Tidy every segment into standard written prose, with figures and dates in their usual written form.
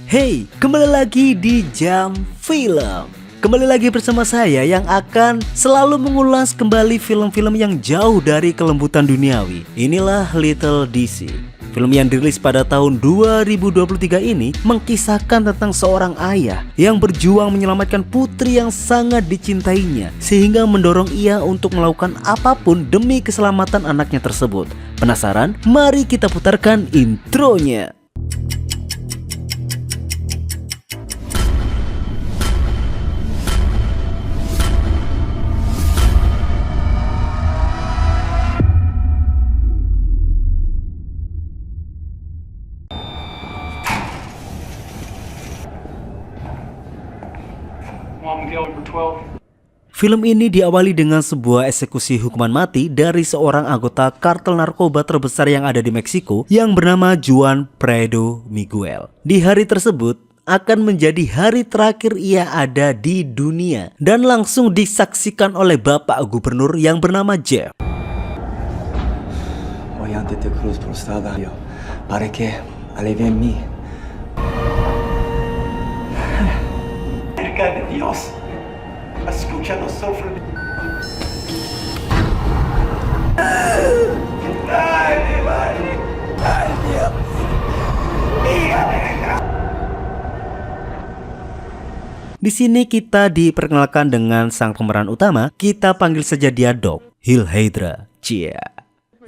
Hey, kembali lagi di Jam Film. Kembali lagi bersama saya yang akan selalu mengulas kembali film-film yang jauh dari kelembutan duniawi. Inilah Little DC. Film yang dirilis pada tahun 2023 ini mengkisahkan tentang seorang ayah yang berjuang menyelamatkan putri yang sangat dicintainya, sehingga mendorong ia untuk melakukan apapun demi keselamatan anaknya tersebut. Penasaran? Mari kita putarkan intronya. Film ini diawali dengan sebuah eksekusi hukuman mati dari seorang anggota kartel narkoba terbesar yang ada di Meksiko yang bernama Juan Prado Miguel. Di hari tersebut akan menjadi hari terakhir ia ada di dunia dan langsung disaksikan oleh Bapak Gubernur yang bernama Jeff. Di sini kita diperkenalkan dengan sang pemeran utama, kita panggil saja dia Doc, Heil Hydra,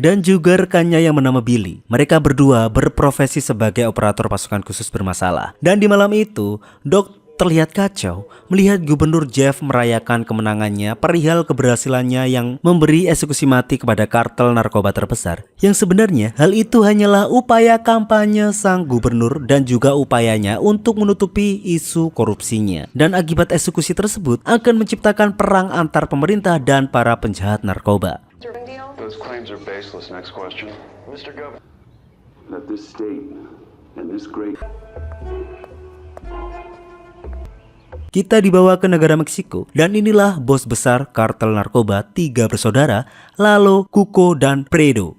dan juga rekannya yang bernama Billy. Mereka berdua berprofesi sebagai operator pasukan khusus bermasalah. Dan di malam itu, Doc terlihat kacau melihat Gubernur Jeff merayakan kemenangannya perihal keberhasilannya yang memberi eksekusi mati kepada kartel narkoba terbesar. Yang sebenarnya hal itu hanyalah upaya kampanye sang gubernur dan juga upayanya untuk menutupi isu korupsinya. Dan akibat eksekusi tersebut akan menciptakan perang antar pemerintah dan para penjahat narkoba. Those claims are baseless. Next question. Mr. Governor. That this state and this great Kita dibawa ke negara Meksiko dan inilah bos besar kartel narkoba tiga bersaudara, Lalo, Cuco, dan Prado,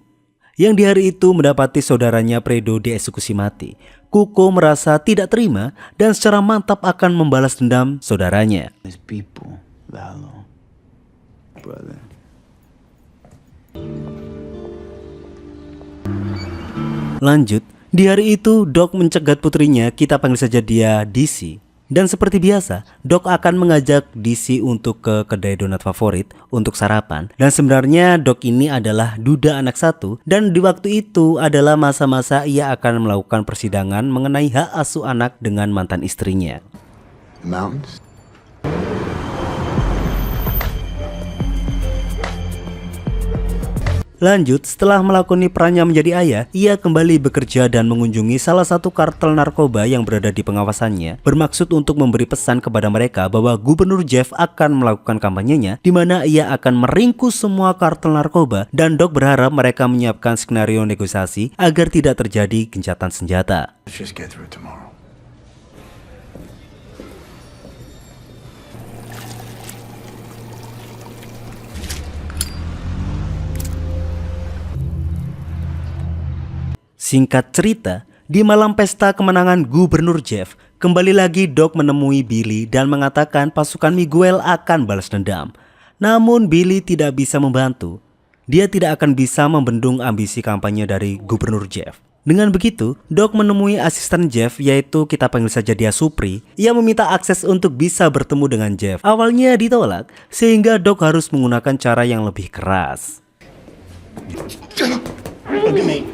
yang di hari itu mendapati saudaranya Prado dieksekusi mati. Cuco merasa tidak terima dan secara mantap akan membalas dendam saudaranya. Lanjut, di hari itu Doc mencegat putrinya, kita panggil saja dia DC. Dan seperti biasa, Doc akan mengajak DC untuk ke kedai donat favorit untuk sarapan. Dan sebenarnya Doc ini adalah duda anak satu. Dan di waktu itu adalah masa-masa ia akan melakukan persidangan mengenai hak asuh anak dengan mantan istrinya. Mountains. Lanjut, setelah melakoni perannya menjadi ayah, ia kembali bekerja dan mengunjungi salah satu kartel narkoba yang berada di pengawasannya, bermaksud untuk memberi pesan kepada mereka bahwa Gubernur Jeff akan melakukan kampanyenya, di mana ia akan meringkus semua kartel narkoba, dan Doc berharap mereka menyiapkan skenario negosiasi agar tidak terjadi gencatan senjata. Let's just get through it tomorrow. Singkat cerita, di malam pesta kemenangan Gubernur Jeff, kembali lagi Doc menemui Billy dan mengatakan pasukan Miguel akan balas dendam. Namun Billy tidak bisa membantu. Dia tidak akan bisa membendung ambisi kampanye dari Gubernur Jeff. Dengan begitu, Doc menemui asisten Jeff, yaitu kita panggil saja dia Supri. Ia meminta akses untuk bisa bertemu dengan Jeff. Awalnya ditolak, sehingga Doc harus menggunakan cara yang lebih keras. Look at me.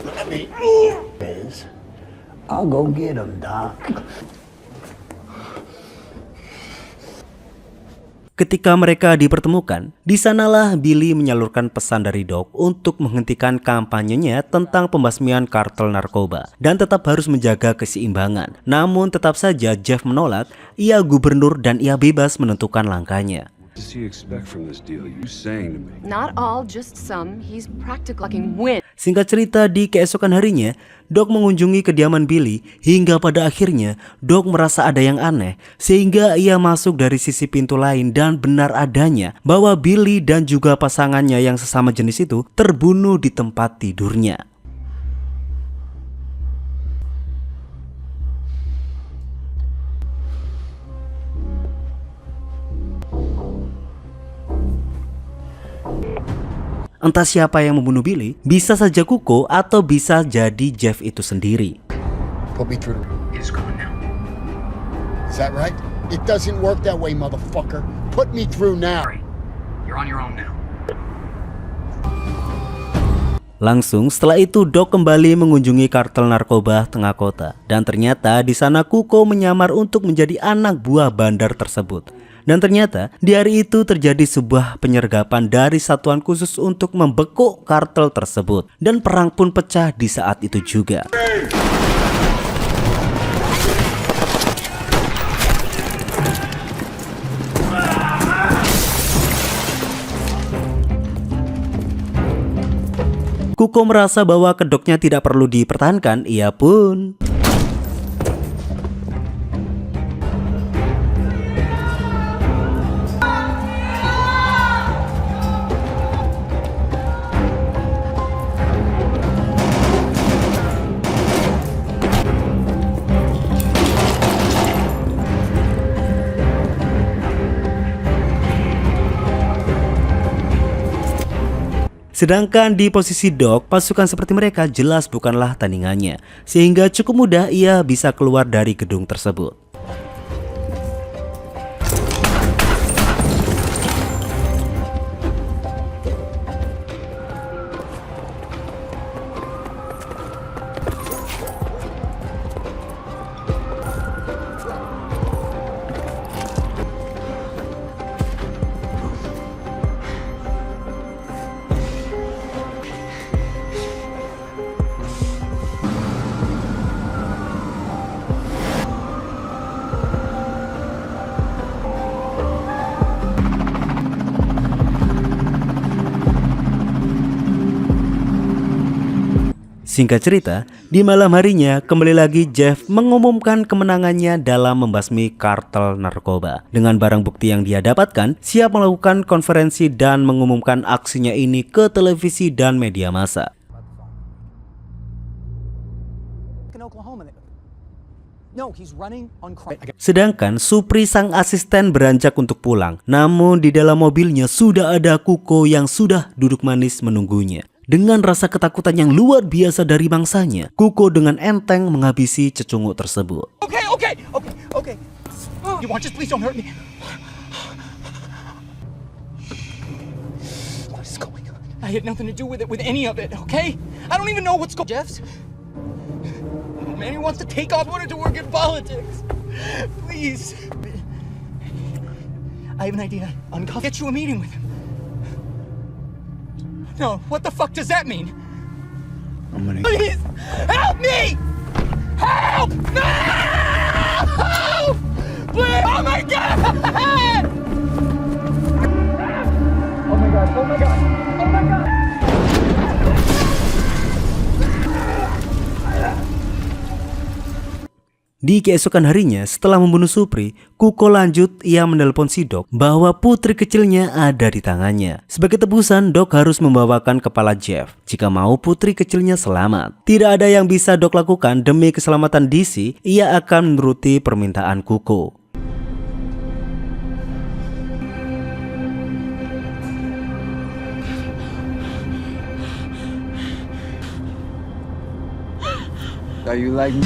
I'll go get him, Doc. Ketika mereka dipertemukan, di sanalah Billy menyalurkan pesan dari Doc untuk menghentikan kampanyenya tentang pembasmian kartel narkoba dan tetap harus menjaga keseimbangan. Namun tetap saja Jeff menolak, ia gubernur dan ia bebas menentukan langkahnya. does he expect from this deal? You saying to me? Not all, just some. He's practically win. Singkat cerita, di keesokan harinya, Doc mengunjungi kediaman Billy hingga pada akhirnya Doc merasa ada yang aneh sehingga ia masuk dari sisi pintu lain dan benar adanya bahwa Billy dan juga pasangannya yang sesama jenis itu terbunuh di tempat tidurnya. Entah siapa yang membunuh Billy, bisa saja Kuko atau bisa jadi Jeff itu sendiri. Put me through. It's gone now. Is that right? It doesn't work that way, motherfucker. Put me through now. You're on your own now. Langsung setelah itu Doc kembali mengunjungi kartel narkoba tengah kota. Dan ternyata di sana Kuko menyamar untuk menjadi anak buah bandar tersebut. Dan ternyata di hari itu terjadi sebuah penyergapan dari satuan khusus untuk membekuk kartel tersebut. Dan perang pun pecah di saat itu juga. Kuko merasa bahwa kedoknya tidak perlu dipertahankan, ia pun sedangkan di posisi Doc, pasukan seperti mereka jelas bukanlah tandingannya, sehingga cukup mudah ia bisa keluar dari gedung tersebut. Singkat cerita, di malam harinya kembali lagi Jeff mengumumkan kemenangannya dalam membasmi kartel narkoba. Dengan barang bukti yang dia dapatkan, siap melakukan konferensi dan mengumumkan aksinya ini ke televisi dan media massa. Sedangkan Supri sang asisten beranjak untuk pulang. Namun di dalam mobilnya sudah ada Kuko yang sudah duduk manis menunggunya. Dengan rasa ketakutan yang luar biasa dari bangsanya, Kuko dengan enteng menghabisi cecunguk tersebut. Okay. You want, just please don't hurt me. What is going on? I had nothing to do with it, with any of it, okay? I don't even know what's going on. Jeff's? Oh man, he wants to take off, wanted to work in politics. Please. I have an idea. I'll get you a meeting with him. No, what the fuck does that mean? I'm gonna... Please, help me! Help! No! Please! Oh my god! Oh my god, oh my god, oh my god! Di keesokan harinya, setelah membunuh Supri, Kuko lanjut ia menelpon si Doc bahwa putri kecilnya ada di tangannya. Sebagai tebusan, Doc harus membawakan kepala Jeff jika mau putri kecilnya selamat. Tidak ada yang bisa Doc lakukan demi keselamatan DC, ia akan menuruti permintaan Kuko. Are you like me?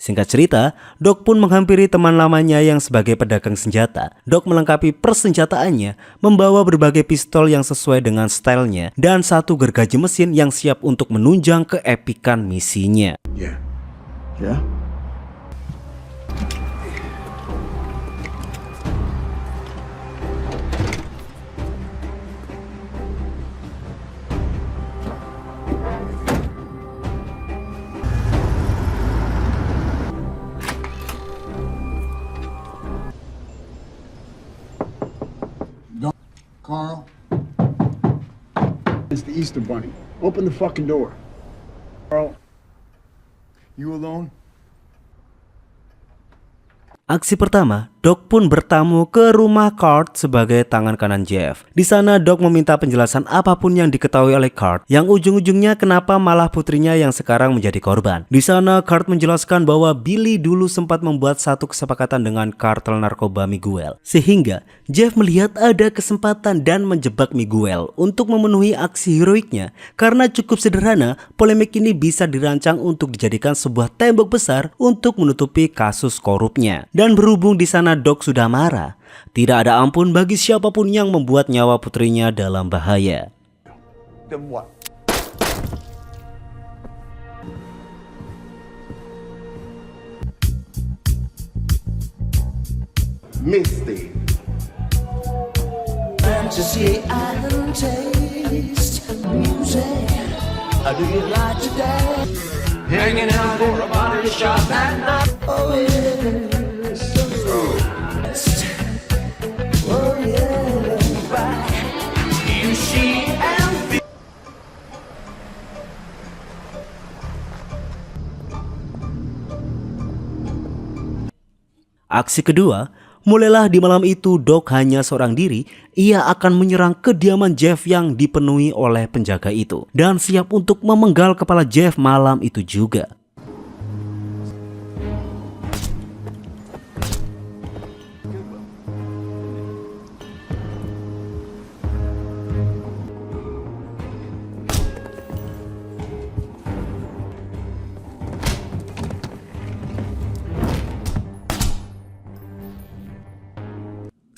Singkat cerita, Doc pun menghampiri teman lamanya yang sebagai pedagang senjata. Doc melengkapi persenjataannya, membawa berbagai pistol yang sesuai dengan stylenya, dan satu gergaji mesin yang siap untuk menunjang keepikan misinya. Yeah. Carl? It's the Easter Bunny. Open the fucking door. Carl? You alone? Aksi pertama Doc pun bertamu ke rumah Kurt sebagai tangan kanan Jeff. Di sana Doc meminta penjelasan apapun yang diketahui oleh Kurt, yang ujung-ujungnya kenapa malah putrinya yang sekarang menjadi korban. Di sana Kurt menjelaskan bahwa Billy dulu sempat membuat satu kesepakatan dengan kartel narkoba Miguel, sehingga Jeff melihat ada kesempatan dan menjebak Miguel untuk memenuhi aksi heroiknya. Karena cukup sederhana, polemik ini bisa dirancang untuk dijadikan sebuah tembok besar untuk menutupi kasus korupnya. Dan berhubung di sana Doc sudah marah, tidak ada ampun bagi siapapun yang membuat nyawa putrinya dalam bahaya. Then what? Misty. Fantasy island taste music. How do you like today? Hanging out for a body shop at night. Oh yeah. Oh yeah. You see and feel. Aksi kedua, mulailah di malam itu Doc hanya seorang diri. Ia akan menyerang kediaman Jeff yang dipenuhi oleh penjaga itu, dan siap untuk memenggal kepala Jeff malam itu juga.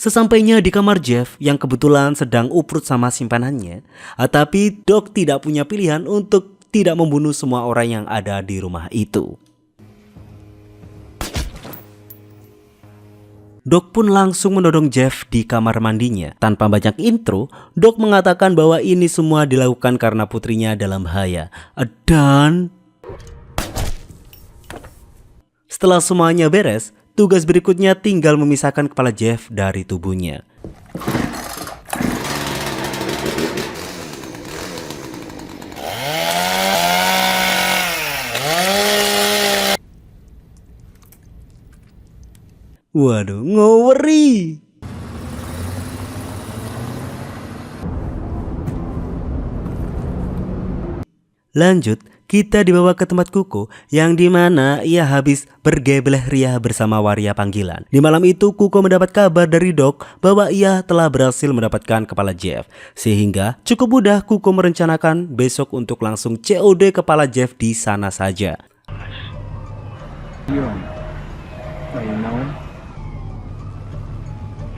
Sesampainya di kamar Jeff yang kebetulan sedang uprut sama simpanannya, tapi Doc tidak punya pilihan untuk tidak membunuh semua orang yang ada di rumah itu. Doc pun langsung menodong Jeff di kamar mandinya. Tanpa banyak intro, Doc mengatakan bahwa ini semua dilakukan karena putrinya dalam bahaya. Dan setelah semuanya beres, tugas berikutnya tinggal memisahkan kepala Jeff dari tubuhnya. Waduh, ngeri. Lanjut, kita dibawa ke tempat Kuko yang dimana ia habis bergebleh ria bersama waria panggilan. Di malam itu Kuko mendapat kabar dari Doc bahwa ia telah berhasil mendapatkan kepala Jeff. Sehingga cukup mudah Kuko merencanakan besok untuk langsung COD kepala Jeff di sana saja.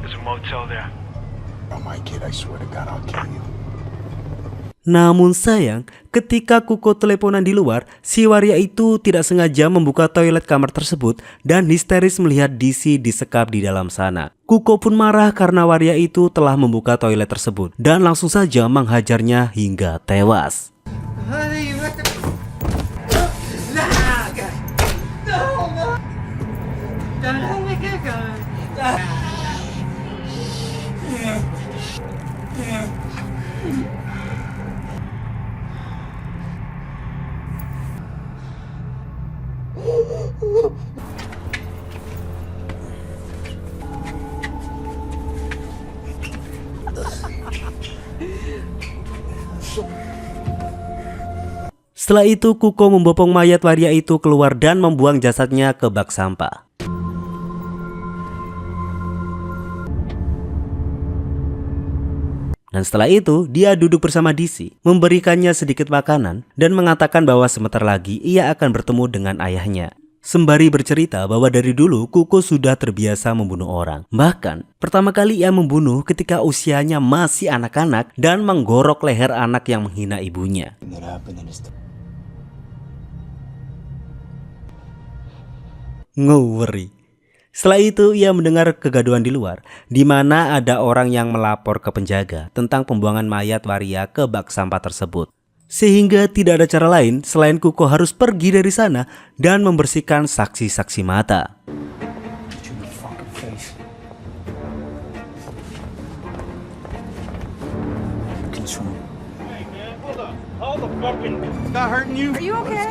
There's a motel there. Oh my kid, I swear to God, I'll kill you. Namun sayang, ketika Kuko teleponan di luar, si waria itu tidak sengaja membuka toilet kamar tersebut dan histeris melihat DC disekap di dalam sana. Kuko pun marah karena waria itu telah membuka toilet tersebut dan langsung saja menghajarnya hingga tewas. Setelah itu Kuko membopong mayat waria itu keluar dan membuang jasadnya ke bak sampah. Dan setelah itu dia duduk bersama DC, memberikannya sedikit makanan dan mengatakan bahwa sebentar lagi ia akan bertemu dengan ayahnya. Sembari bercerita bahwa dari dulu Kuko sudah terbiasa membunuh orang. Bahkan pertama kali ia membunuh ketika usianya masih anak-anak dan menggorok leher anak yang menghina ibunya. Ngeri. Setelah itu ia mendengar kegaduhan di luar, di mana ada orang yang melapor ke penjaga tentang pembuangan mayat waria ke bak sampah tersebut. Sehingga tidak ada cara lain selain Kuko harus pergi dari sana dan membersihkan saksi-saksi mata. Are you okay?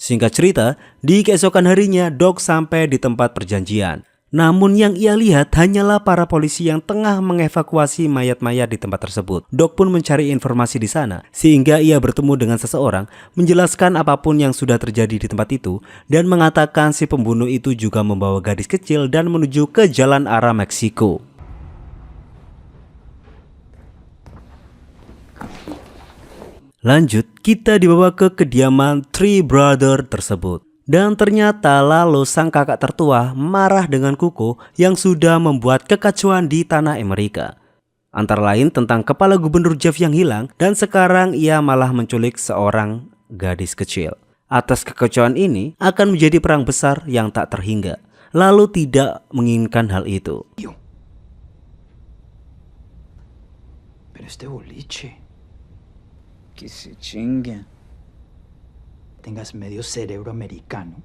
Singkat cerita, di keesokan harinya Doc sampai di tempat perjanjian. Namun yang ia lihat hanyalah para polisi yang tengah mengevakuasi mayat-mayat di tempat tersebut. Doc pun mencari informasi di sana, sehingga ia bertemu dengan seseorang, menjelaskan apapun yang sudah terjadi di tempat itu, dan mengatakan si pembunuh itu juga membawa gadis kecil dan menuju ke jalan arah Meksiko. Lanjut, kita dibawa ke kediaman Three Brother tersebut. Dan ternyata lalu sang kakak tertua marah dengan Kuko yang sudah membuat kekacauan di tanah Amerika. Antara lain tentang kepala gubernur Jeff yang hilang, dan sekarang ia malah menculik seorang gadis kecil. Atas kekacauan ini akan menjadi perang besar yang tak terhingga. Lalu tidak menginginkan hal itu. Pero este boliche, que se chinguen. Tengas medio cerebro americano.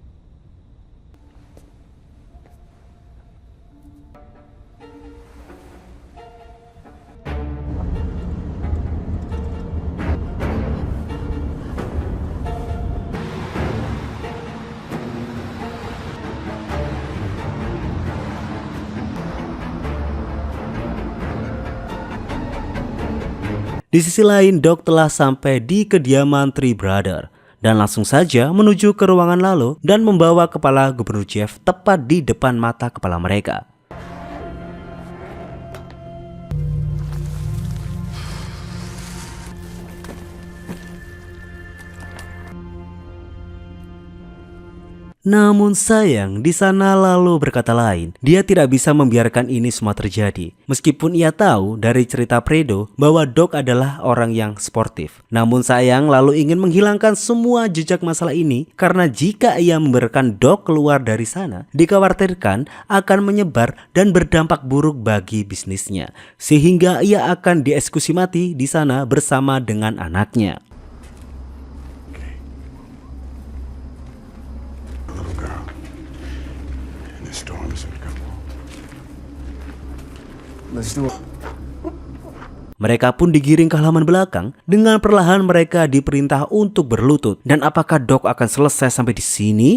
Di sisi lain, Doc telah sampai di kediaman Three Brother dan langsung saja menuju ke ruangan lalu dan membawa kepala gubernur Jeff tepat di depan mata kepala mereka. Namun sayang, di sana lalu berkata lain. Dia tidak bisa membiarkan ini semua terjadi. Meskipun ia tahu dari cerita Fredo bahwa Doc adalah orang yang sportif. Namun sayang lalu ingin menghilangkan semua jejak masalah ini karena jika ia membiarkan Doc keluar dari sana, dikhawatirkan akan menyebar dan berdampak buruk bagi bisnisnya. Sehingga ia akan dieksekusi mati di sana bersama dengan anaknya. Mereka pun digiring ke halaman belakang. Dengan perlahan mereka diperintah untuk berlutut. Dan apakah Doc akan selesai sampai di sini?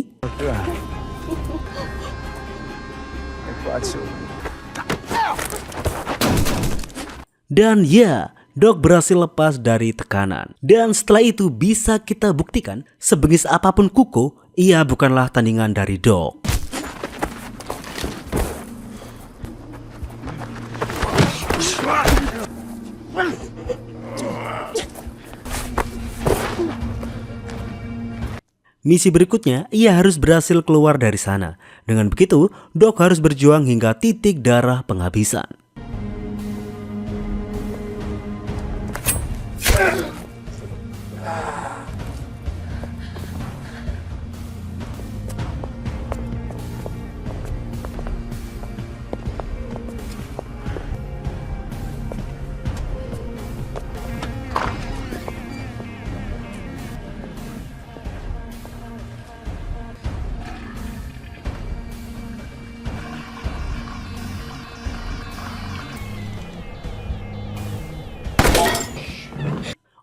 Dan ya, Doc berhasil lepas dari tekanan. Dan setelah itu bisa kita buktikan, sebengis apapun Kuko, ia bukanlah tandingan dari Doc. Misi berikutnya, ia harus berhasil keluar dari sana. Dengan begitu, Doc harus berjuang hingga titik darah penghabisan.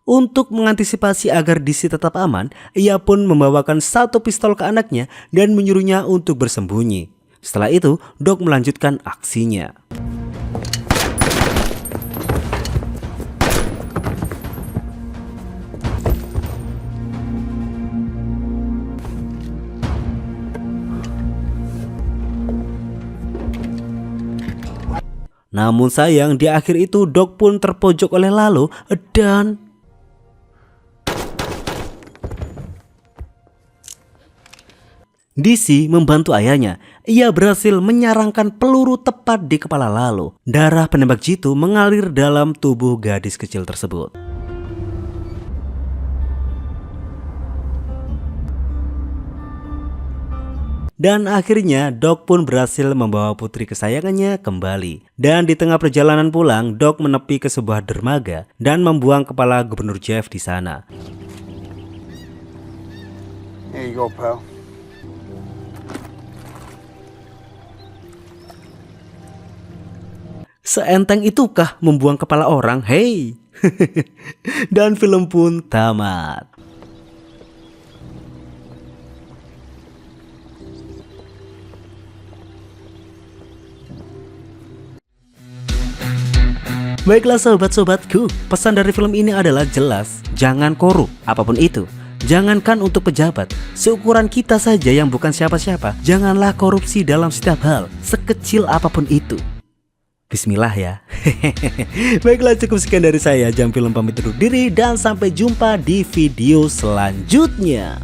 Untuk mengantisipasi agar DC tetap aman, ia pun membawakan satu pistol ke anaknya dan menyuruhnya untuk bersembunyi. Setelah itu, Doc melanjutkan aksinya. Namun sayang, di akhir itu Doc pun terpojok oleh Lalo dan DC membantu ayahnya. Ia berhasil menyarangkan peluru tepat di kepala Lalo. Darah penembak jitu mengalir dalam tubuh gadis kecil tersebut. Dan akhirnya Doc pun berhasil membawa putri kesayangannya kembali. Dan di tengah perjalanan pulang, Doc menepi ke sebuah dermaga dan membuang kepala gubernur Jeff di sana. Here you go, pal. Seenteng itukah membuang kepala orang? Hei. Dan film pun tamat. Baiklah sobat-sobatku, pesan dari film ini adalah jelas, jangan korup apapun itu. Jangankan untuk pejabat, seukuran kita saja yang bukan siapa-siapa, janganlah korupsi dalam setiap hal, sekecil apapun itu. Bismillah ya. Baiklah, cukup sekian dari saya. Jam Film pamit undur diri dan sampai jumpa di video selanjutnya.